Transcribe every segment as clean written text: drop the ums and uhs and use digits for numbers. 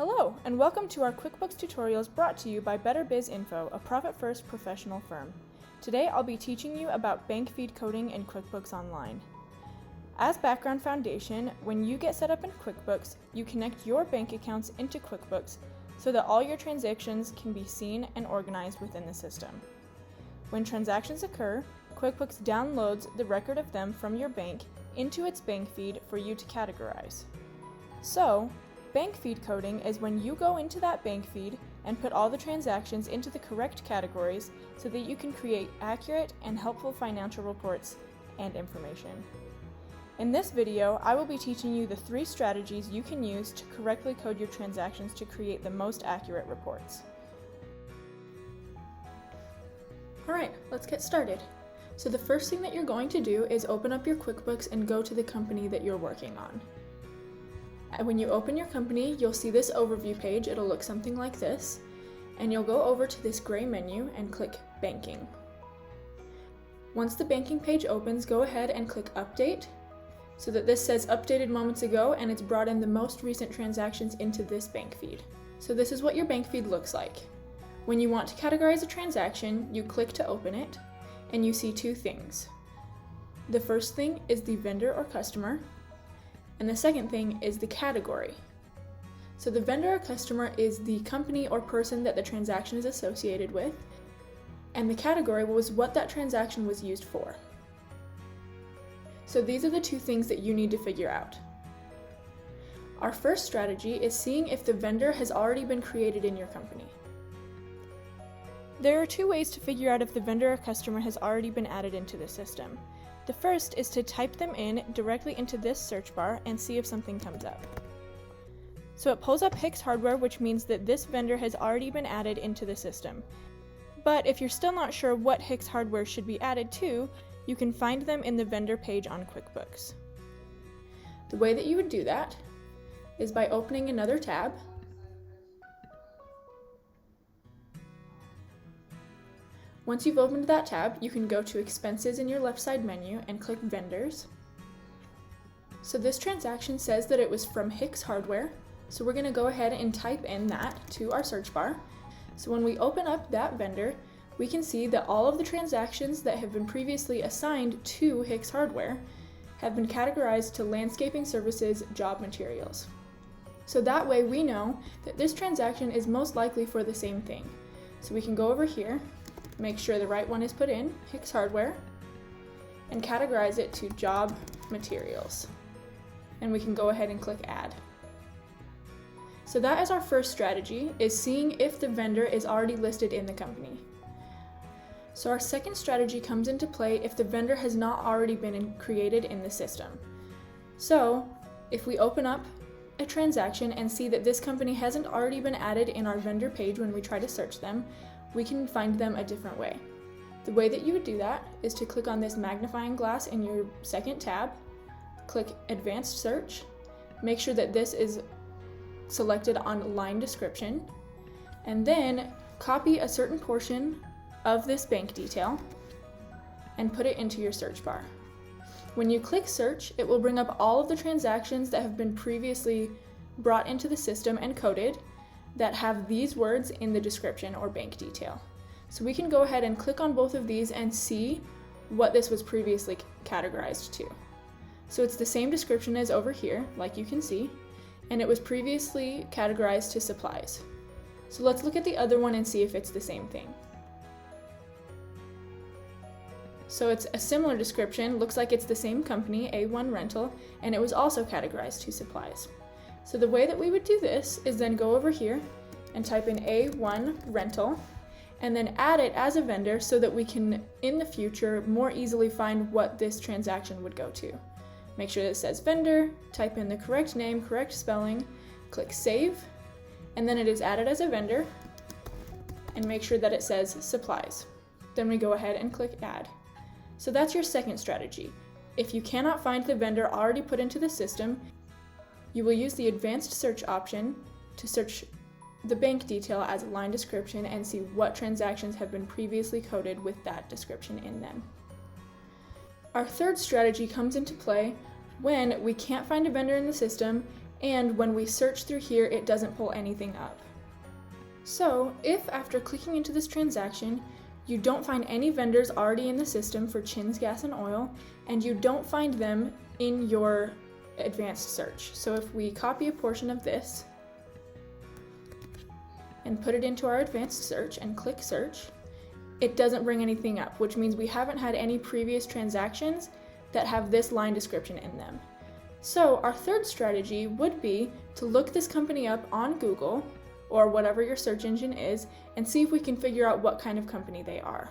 Hello, and welcome to our QuickBooks tutorials brought to you by Better Biz Info, a profit-first professional firm. Today I'll be teaching you about bank feed coding in QuickBooks Online. As background foundation, when you get set up in QuickBooks, you connect your bank accounts into QuickBooks so that all your transactions can be seen and organized within the system. When transactions occur, QuickBooks downloads the record of them from your bank into its bank feed for you to categorize. So, bank feed coding is when you go into that bank feed and put all the transactions into the correct categories so that you can create accurate and helpful financial reports and information. In this video, I will be teaching you the 3 strategies you can use to correctly code your transactions to create the most accurate reports. Alright, let's get started. So the first thing that you're going to do is open up your QuickBooks and go to the company that you're working on. When you open your company, you'll see this overview page. It'll look something like this, and you'll go over to this gray menu and click Banking. Once the banking page opens, go ahead and click Update, so that this says updated moments ago and it's brought in the most recent transactions into this bank feed. So this is what your bank feed looks like. When you want to categorize a transaction, you click to open it, and you see 2 things. The first thing is the vendor or customer, and the second thing is the category. So the vendor or customer is the company or person that the transaction is associated with, and the category was what that transaction was used for. So these are the 2 things that you need to figure out. Our first strategy is seeing if the vendor has already been created in your company. There are 2 ways to figure out if the vendor or customer has already been added into the system. The first is to type them in directly into this search bar and see if something comes up. So it pulls up Hicks Hardware, which means that this vendor has already been added into the system. But if you're still not sure what Hicks Hardware should be added to, you can find them in the vendor page on QuickBooks. The way that you would do that is by opening another tab, once you've opened that tab, you can go to Expenses in your left side menu and click Vendors. So this transaction says that it was from Hicks Hardware, so we're going to go ahead and type in that to our search bar. So when we open up that vendor, we can see that all of the transactions that have been previously assigned to Hicks Hardware have been categorized to Landscaping Services Job Materials. So that way we know that this transaction is most likely for the same thing. So we can go over here, make sure the right one is put in, Hicks Hardware, and categorize it to Job Materials. And we can go ahead and click Add. So that is our first strategy, is seeing if the vendor is already listed in the company. So our second strategy comes into play if the vendor has not already been created in the system. So if we open up a transaction and see that this company hasn't already been added in our vendor page when we try to search them, we can find them a different way. The way that you would do that is to click on this magnifying glass in your second tab, click Advanced Search, make sure that this is selected on Line Description, and then copy a certain portion of this bank detail and put it into your search bar. When you click Search, it will bring up all of the transactions that have been previously brought into the system and coded that have these words in the description or bank detail. So we can go ahead and click on both of these and see what this was previously categorized to. So it's the same description as over here, like you can see, and it was previously categorized to supplies. So let's look at the other one and see if it's the same thing. So it's a similar description, looks like it's the same company, A1 Rental, and it was also categorized to supplies. So the way that we would do this is then go over here and type in A1 Rental and then add it as a vendor so that we can, in the future, more easily find what this transaction would go to. Make sure that it says vendor, type in the correct name, correct spelling, click Save, and then it is added as a vendor, and make sure that it says supplies. Then we go ahead and click Add. So that's your second strategy. If you cannot find the vendor already put into the system, you will use the Advanced Search option to search the bank detail as a line description and see what transactions have been previously coded with that description in them. Our third strategy comes into play when we can't find a vendor in the system and when we search through here, it doesn't pull anything up. So if after clicking into this transaction, you don't find any vendors already in the system for Chin's Gas and Oil, and you don't find them in your advanced search. So if we copy a portion of this and put it into our advanced search and click search, it doesn't bring anything up, which means we haven't had any previous transactions that have this line description in them. So our third strategy would be to look this company up on Google or whatever your search engine is and see if we can figure out what kind of company they are.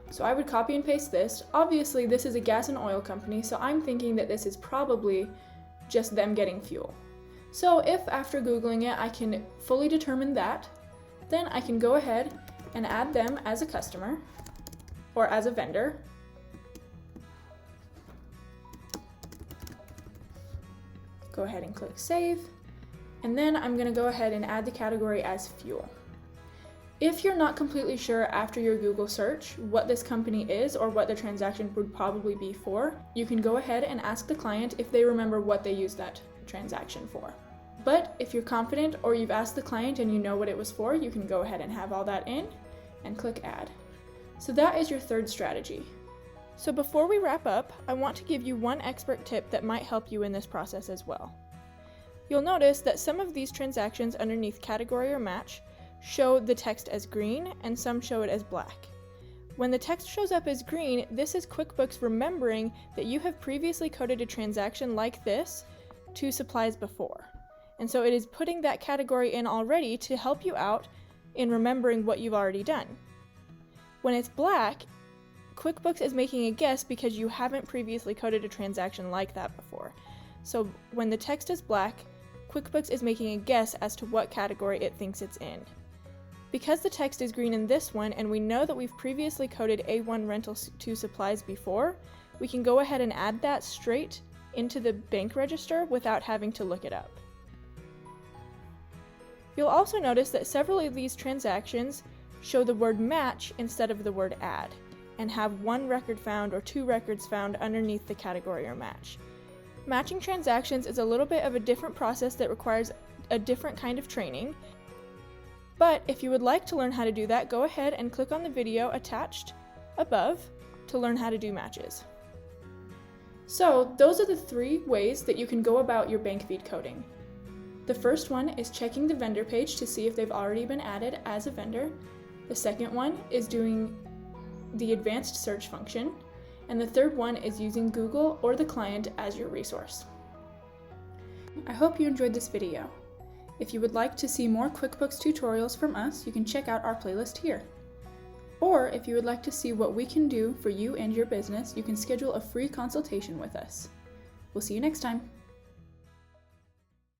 So I would copy and paste this. Obviously this is a gas and oil company, so I'm thinking that this is probably just them getting fuel. So if after Googling it I can fully determine that, then I can go ahead and add them as a customer or as a vendor. Go ahead and click save. And then I'm going to go ahead and add the category as fuel. If you're not completely sure after your Google search what this company is or what the transaction would probably be for, you can go ahead and ask the client if they remember what they used that transaction for. But if you're confident or you've asked the client and you know what it was for, you can go ahead and have all that in and click add. So that is your third strategy. So before we wrap up, I want to give you one expert tip that might help you in this process as well. You'll notice that some of these transactions underneath category or match show the text as green and some show it as black. When the text shows up as green, this is QuickBooks remembering that you have previously coded a transaction like this to supplies before. And so it is putting that category in already to help you out in remembering what you've already done. When it's black, QuickBooks is making a guess because you haven't previously coded a transaction like that before. So when the text is black, QuickBooks is making a guess as to what category it thinks it's in. Because the text is green in this one, and we know that we've previously coded A1 rental to supplies before, we can go ahead and add that straight into the bank register without having to look it up. You'll also notice that several of these transactions show the word match instead of the word add, and have one record found or two records found underneath the category or match. Matching transactions is a little bit of a different process that requires a different kind of training, but if you would like to learn how to do that, go ahead and click on the video attached above to learn how to do matches. So those are the 3 ways that you can go about your bank feed coding. The first one is checking the vendor page to see if they've already been added as a vendor. The second one is doing the advanced search function. And the third one is using Google or the client as your resource. I hope you enjoyed this video. If you would like to see more QuickBooks tutorials from us, you can check out our playlist here. Or if you would like to see what we can do for you and your business, you can schedule a free consultation with us. We'll see you next time.